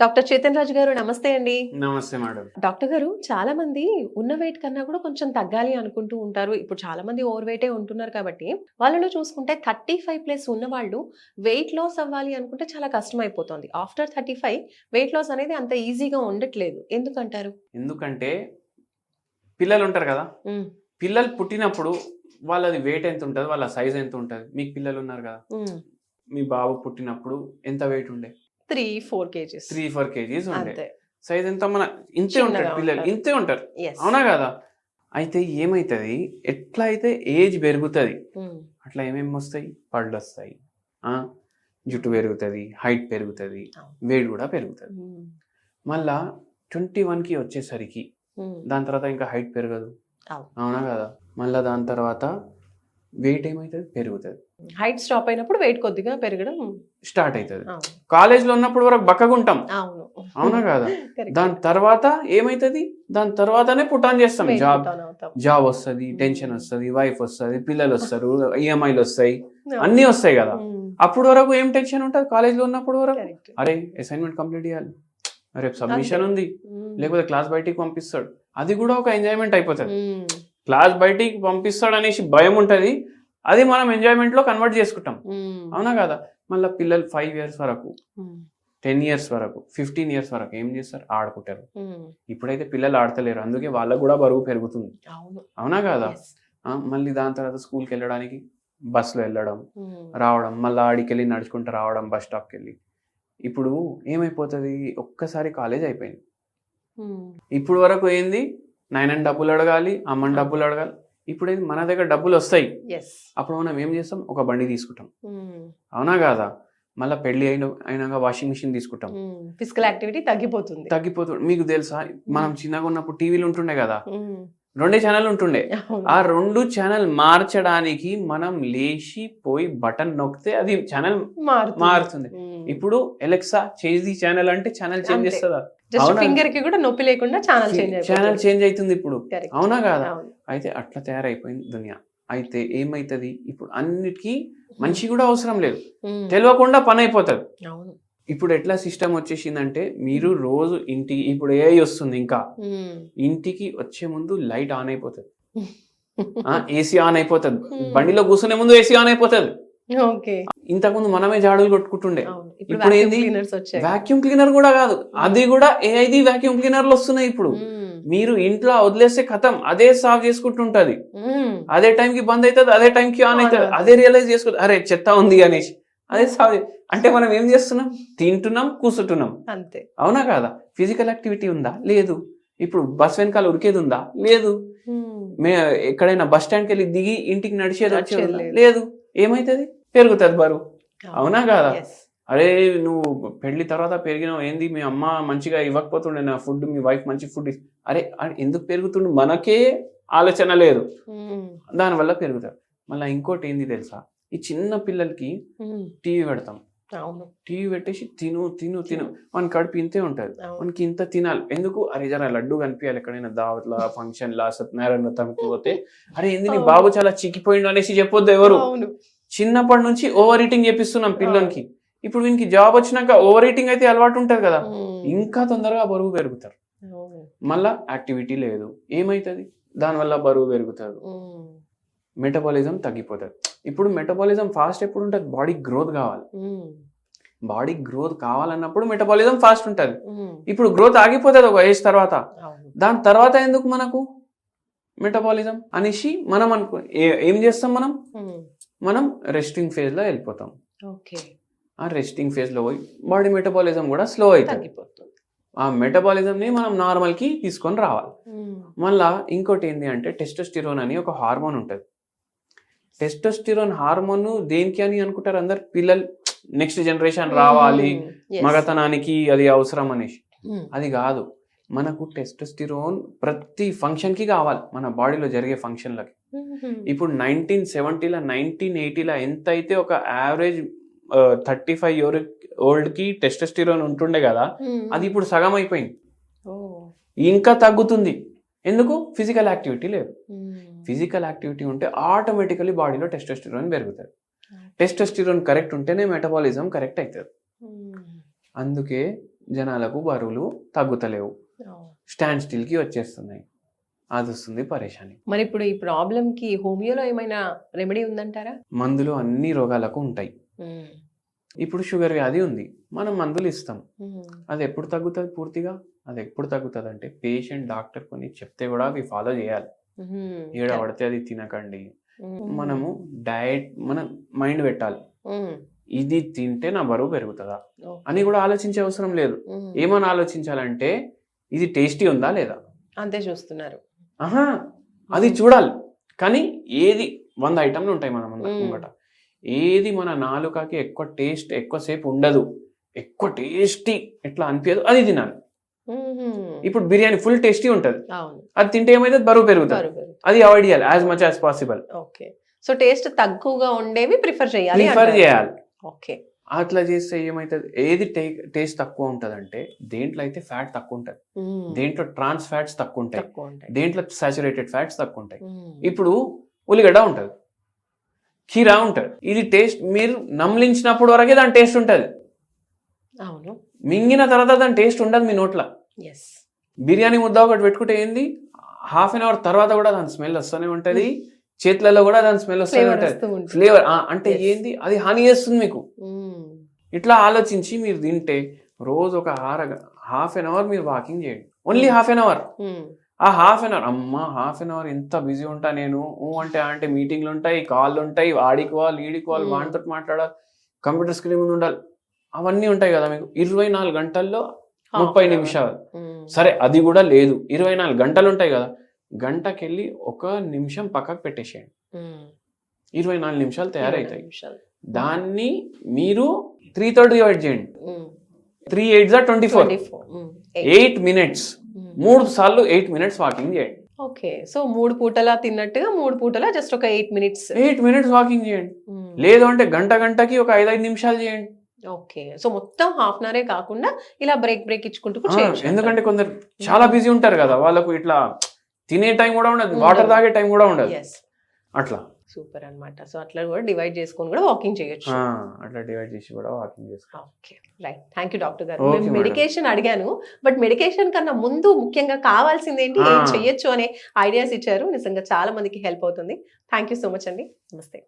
Doctor Chetan రాజు గారు నమస్తే అండి. నమస్తే మేడం. డాక్టర్ గారు చాలా మంది ఉన్న వెయిట్ కన్నా కూడా కొంచెం తగ్గాలి అనుకుంటూ ఉంటారు. ఇప్పుడు చాలా మంది ఓవర్ వెయిటే ఉంటున్నారు కాబట్టి వాళ్ళలో చూసుకుంటే 35+ ఉన్న వాళ్ళు వెయిట్ లాస్ అవ్వాలి అనుకుంటే చాలా కష్టం అయిపోతుంది. ఆఫ్టర్ 35 వెయిట్ లాస్ అనేది అంత ఈజీగా ఉండట్లేదు. ఎందుకంటారు? ఎందుకంటే పిల్లలు ఉంటారు కదా, పిల్లలు పుట్టినప్పుడు వాళ్ళది వెయిట్ ఎంత ఉంటుంది, వాళ్ళ సైజ్ ఎంత ఉంటుంది. మీకు పిల్లలు ఉన్నారు కదా, మీ బాబు పుట్టినప్పుడు ఎంత వెయిట్ ఉండే? 3-4 kgs. 3-4 kgs ఉండే. అంతే. సైజ్ ఎంత మన ఇంతే ఉంటారు పిల్లలు, ఇంతే ఉంటారు. Yes. అవునా కదా? అయితే ఏమైతుంది, ఎట్లా అయితే ఏజ్ పెరుగుతుంది అట్లా ఏమేమి వస్తాయి, పళ్ళు వస్తాయి, జుట్టు పెరుగుతుంది, హైట్ పెరుగుతుంది, వెయిట్ కూడా పెరుగుతుంది. మళ్ళా 21కి వచ్చేసరికి దాని తర్వాత ఇంకా హైట్ పెరగదు. అవునా కదా? మళ్ళా దాని తర్వాత వెయిట్ ఏమవుతుంది, పెరుగుతుంది. హైట్ స్టాప్ అయినప్పుడు వెయిట్ కొద్దిగా పెరగడం స్టార్ట్ అవుతుంది. కాలేజ్ లో ఉన్నప్పుడు వరకు బక్కగుంటాం. అవును. అవునా కదా? దాని తర్వాత ఏమైతుంది, దాని తర్వాతనే పుట్టాన్ చేస్తాం. జాబ్ వస్తుంది, టెన్షన్ వస్తుంది, వైఫ్ వస్తుంది, పిల్లలు వస్తారు, ఈఎంఐలు వస్తాయి, అన్ని వస్తాయి కదా. అప్పుడు వరకు ఏం టెన్షన్ ఉంటుంది కాలేజ్ లో ఉన్నప్పుడు వరకు? అరే అసైన్మెంట్ కంప్లీట్ చేయాలి, రేపు సబ్మిషన్ ఉంది, లేకపోతే క్లాస్ బయటికి పంపిస్తాడు, అది కూడా ఒక ఎంజాయ్మెంట్ అయిపోతుంది. క్లాస్ బయటికి పంపిస్తాడు అనేసి భయం ఉంటుంది, అది మనం ఎంజాయ్మెంట్ లో కన్వర్ట్ చేసుకుంటాం. అవునా కదా? మళ్ళీ పిల్లలు 5 years వరకు, 10 years వరకు, 15 years వరకు ఏం చేస్తారు, ఆడుకుంటారు. ఇప్పుడైతే పిల్లలు ఆడతలేరు, అందుకే వాళ్ళకు కూడా బరువు పెరుగుతుంది. అవునా కదా? మళ్ళీ దాని తర్వాత స్కూల్కి వెళ్ళడానికి బస్సులో వెళ్ళడం, రావడం, మళ్ళీ ఆడికి వెళ్ళి నడుచుకుంటూ రావడం, బస్ స్టాప్కి వెళ్ళి. ఇప్పుడు ఏమైపోతుంది, ఒక్కసారి కాలేజ్ అయిపోయింది. ఇప్పుడు వరకు ఏంది, నాయనని డబ్బులు అడగాలి, అమ్మని డబ్బులు అడగాలి. ఇప్పుడు ఏంది, మన దగ్గర డబ్బులు వస్తాయి, అప్పుడు మనం ఏం చేస్తాం, ఒక బండి తీసుకుంటాం. అవునా కాదా? మళ్ళీ పెళ్లి అయినాక వాషింగ్ మిషన్ తీసుకుంటాం. ఫిజికల్ యాక్టివిటీ తగ్గిపోతుంది. మీకు తెలుసా, మనం చిన్నగా ఉన్నప్పుడు టీవీలు ఉంటుండే కదా, 2 ఛానల్ ఉంటుండే. ఆ 2 ఛానల్ మార్చడానికి మనం లేచి పోయి బటన్ నొక్కితే అది ఛానల్ మారుతుంది. ఇప్పుడు ఎలెక్సా చేంజ్ ది ఛానల్ అంటే ఛానల్ చేంజ్ చేస్తుందా? ఫింగర్ కి కూడా నొప్పి లేకుండా ఛానల్ చేంజ్ అవుతుంది ఇప్పుడు. అవునా కాదా? అయితే అట్లా తయారైపోయింది దునియా. అయితే ఏమైతుంది, ఇప్పుడు అన్నిటికీ మనిషి కూడా అవసరం లేదు, తెలియకుండా పని అయిపోతుంది. ఇప్పుడు ఎట్లా సిస్టమ్ వచ్చేసిందంటే, మీరు రోజు ఇంటికి, ఇప్పుడు ఏ వస్తుంది, ఇంకా ఇంటికి వచ్చే ముందు లైట్ ఆన్ అయిపోతుంది, ఏసీ ఆన్ అయిపోతుంది, బండిలో కూర్చునే ముందు ఏసీ ఆన్ అయిపోతుంది. ఇంతకుముందు మనమే జాడులు కొట్టుకుంటుండే, ఇప్పుడు ఏంది, వాక్యూమ్ క్లీనర్ కూడా కాదు, అది కూడా ఏఐది వాక్యూమ్ క్లీనర్లు వస్తున్నాయి. ఇప్పుడు మీరు ఇంట్లో వదిలేస్తే కథం, అదే సాఫ్ చేసుకుంటుంటది, అదే టైంకి బంద్ అవుతుంది, అదే టైంకి ఆన్ అవుతుంది, అదే రియలైజ్ చేసుకుంటుంది, అరే చెత్త ఉంది అనేసి అదే సాఫ్. అంటే మనం ఏం చేస్తున్నాం, తింటున్నాం, కూర్చుంటున్నాం. అంతే. అవునా కాదా? ఫిజికల్ యాక్టివిటీ ఉందా? లేదు. ఇప్పుడు బస్ వెనకాల ఉరికేది ఉందా? లేదు. ఎక్కడైనా బస్ స్టాండ్కి వెళ్ళి దిగి ఇంటికి నడిచేది వచ్చేది లేదు. ఏమైతుంది, పెరుగుతుంది బరువు. అవునా కాదా? అరే నువ్వు పెళ్లి తర్వాత పెరిగినావు, ఏంది మీ అమ్మ మంచిగా ఇవ్వకపోతుండే నా ఫుడ్, మీ వైఫ్ మంచి ఫుడ్, అరే ఎందుకు పెరుగుతుండే, మనకే ఆలోచన లేదు, దానివల్ల పెరుగుతారు. మళ్ళీ ఇంకోటి ఏంది తెలుసా, ఈ చిన్న పిల్లలకి టీవీ పెడతాం, టీవీ పెట్టేసి తిను తిను తిను, మన కడుపు ఇంతే ఉంటుంది, మనకి ఇంత తినాలి. ఎందుకు, అరే జర లడ్డు కనిపించాలి, ఎక్కడైనా దావత్లా, ఫంక్షన్లా, సత్యనారాయణ వ్రతంకి పోతే, అరే ఏంది నీ బాబు చాలా చిక్కిపోయిండు అనేసి చెప్పొద్దు ఎవరు. చిన్నప్పటి నుంచి ఓవర్ ఈటింగ్ చేపిస్తున్నాం పిల్లలకి. ఇప్పుడు వీనికి జాబ్ వచ్చినాక ఓవర్ ఈటింగ్ అయితే అలవాటు ఉంటుంది కదా, ఇంకా తొందరగా బరువు పెరుగుతారు. మళ్ళా యాక్టివిటీ లేదు, ఏమైతుంది, దానివల్ల బరువు పెరుగుతారు, మెటబాలిజం తగ్గిపోతుంది. ఇప్పుడు మెటబాలిజం ఫాస్ట్ ఎప్పుడు ఉంటుంది, బాడీ గ్రోత్ కావాలి. బాడీ గ్రోత్ కావాలన్నప్పుడు మెటబాలిజం ఫాస్ట్ ఉంటుంది. ఇప్పుడు గ్రోత్ ఆగిపోతుంది ఒక ఏజ్ తర్వాత, దాని తర్వాత ఎందుకు మనకు మెటబాలిజం అనేసి మనం ఏం చేస్తాం, మనం రెస్టింగ్ ఫేజ్ లో వెళ్ళిపోతాం. ఆ రెస్టింగ్ ఫేజ్ లో పోయి బాడీ మెటబాలిజం కూడా స్లో అవుతుంది. ఆ మెటబాలిజం ని మనం నార్మల్ కి తీసుకొని రావాలి. మళ్ళా ఇంకోటి ఏంటి అంటే, టెస్టోస్టిరోన్ అని ఒక హార్మోన్ ఉంటుంది. టెస్టోస్టిరోన్ హార్మోన్ దేనికి అని అనుకుంటారు అందరు, పిల్లలు నెక్స్ట్ జనరేషన్ రావాలి, మగతనానికి అది అవసరం అనేసి. అది కాదు, మనకు టెస్టోస్టిరోన్ ప్రతి ఫంక్షన్ కి కావాలి, మన బాడీలో జరిగే ఫంక్షన్లకి. ఇప్పుడు 1970ల 1980ల ఎంత అయితే ఒక యావరేజ్ 35 year old కి టెస్టోస్టిరోన్ ఉంటుండే కదా, అది ఇప్పుడు సగం అయిపోయింది, ఇంకా తగ్గుతుంది. ఎందుకు, ఫిజికల్ యాక్టివిటీ లేదు. ఫిజికల్ యాక్టివిటీ ఉంటే ఆటోమేటికలీ బాడీలో టెస్టోస్టిరోన్ పెరుగుతుంది. టెస్టోస్టిరోన్ కరెక్ట్ ఉంటేనే మెటబాలిజం కరెక్ట్ అవుతుంది. అందుకే జనాలకు బరువులు తగ్గుతలేవు, స్టాండ్ స్టిల్కి వచ్చేస్తున్నాయి. అది వస్తుంది పరేషాని. మరి ఇప్పుడు ఈ ప్రాబ్లం కి హోమియోలో ఏమైనా రెమెడీ ఉందంటారా? మందులు అన్ని రోగాలకు ఉంటాయి. ఇప్పుడు షుగర్ వ్యాధి ఉంది, మనం మందులు ఇస్తాం. అది ఎప్పుడు తగ్గుతుంది పూర్తిగా? అది ఎప్పుడు తగ్గుతుంది అంటే పేషెంట్ డాక్టర్ కొన్ని చెప్తే కూడా అవి ఫాలో చేయాలి. ఏడ పడితే అది తినకండి. మనము డయట్ మనం మైండ్ పెట్టాలి, ఇది తింటే నా బరువు పెరుగుతుందా అని కూడా ఆలోచించే అవసరం లేదు. ఏమని ఆలోచించాలంటే ఇది టేస్టీ ఉందా లేదా అంతే చూస్తున్నారు. అది చూడాలి. కానీ ఏది 100 ఐటమ్లు ఉంటాయి మన ముంగట, ఏది మన నాలుకకి ఎక్కువ టేస్ట్ ఎక్కువసేపు ఉండదు, ఎక్కువ టేస్టీ ఎట్లా అనిపించదు, అది తినాలి. ఇప్పుడు బిర్యానీ ఫుల్ టేస్టీ ఉంటది, అది తింటే ఏమైతే బరువు పెరుగుతుంది, అది అవాయిడ్ చేయాలి as much as possible. Okay, so taste తక్కువగా ఉండేవి ప్రిఫర్ చేయాలి. ఓకే, అట్లా చేస్తే ఏమైతుంది, ఏది టేస్ట్ తక్కువ ఉంటది అంటే దేంట్లో అయితే ఫ్యాట్ తక్కువ ఉంటది, దేంట్లో ట్రాన్స్ ఫ్యాట్స్ తక్కువ ఉంటాయి, దేంట్లో సాచురేటెడ్ ఫ్యాట్స్ తక్కువ ఉంటాయి. ఇప్పుడు ఉల్లిగడ్డ ఉంటది, కీరా ఉంటది, ఇది టేస్ట్ మీరు నమ్లించినప్పుడు వరకే దాని టేస్ట్ ఉంటది. అవును, మింగిన తర్వాత దాని టేస్ట్ ఉండదు మీ నోట్ల. బిర్యానీ ముద్ద ఒకటి పెట్టుకుంటే ఏంది, హాఫ్ అన్ అవర్ తర్వాత కూడా దాని స్మెల్ వస్తూనే ఉంటది, చేతులలో కూడా దాని స్మెల్ వస్తూనే ఉంటది. ఫ్లేవర్ అంటే ఏంది, అది హాని చేస్తుంది మీకు. ఇట్లా ఆలోచించి మీరు తింటే రోజు ఒక హాఫ్ అన్ అవర్ మీరు వాకింగ్ చేయండి, ఓన్లీ హాఫ్ అన్ అవర్. ఆ హాఫ్ అన్ అవర్, అమ్మా హాఫ్ అన్ అవర్ ఎంత బిజీ ఉంటా నేను అంటే మీటింగ్లు ఉంటాయి, కాళ్ళు ఉంటాయి, ఆడికి వాళ్ళు ఈడికి వాళ్ళు, వాటితో మాట్లాడాలి, కంప్యూటర్ స్క్రీన్ ముందు ఉండాలి, అవన్నీ ఉంటాయి కదా మీకు. 24 గంటల్లో 30 నిమిషాలు, సరే అది కూడా లేదు, 24 గంటలు ఉంటాయి కదా, గంటకెళ్ళి 1 నిమిషం పక్కకు పెట్టేసేయండి, 24 నిమిషాలు తయారవుతాయి. దాన్ని మీరు 3 తోటి డివైడ్ చేయండి, 3 8 24, 8 minutes, 3 సార్లు 8 minutes వాకింగ్ చేయండి. ఓకే, సో 3 పూటలా తిన్నట్టుగా 3 పూటలా జస్ట్ ఒక 8 minutes వాకింగ్ చేయండి. లేదు అంటే గంటకి ఒక 5 నిమిషాలు చేయండి. ఓకే, సో మొత్తం హాఫ్ అన్ అవరే కాకుండా ఇలా బ్రేక్ ఇచ్చుకుంటూ ఎందుకంటే కొందరు చాలా బిజీ ఉంటారు కదా, వాళ్ళకు ఇట్లా తినే టైం కూడా ఉండదు, వాటర్ తాగే టైం కూడా ఉండదు. అట్లా సూపర్ అన్నమాట. సో అట్లా కూడా డివైడ్ చేసుకొని కూడా వాకింగ్ చేయొచ్చు. అట్లా డివైడ్ చేసి కూడా వాకింగ్ చేసుకో. Okay, right. Thank you doctor గారు. నేను మెడికేషన్ అడిగాను, బట్ మెడికేషన్ కన్నా ముందు ముఖ్యంగా కావాల్సింది ఏంటి, ఏం చెయ్యొచ్చు అనే ఐడియాస్ ఇచ్చారు. నిజంగా చాలా మందికి హెల్ప్ అవుతుంది. థ్యాంక్ యూ సో మచ్ అండి. నమస్తే.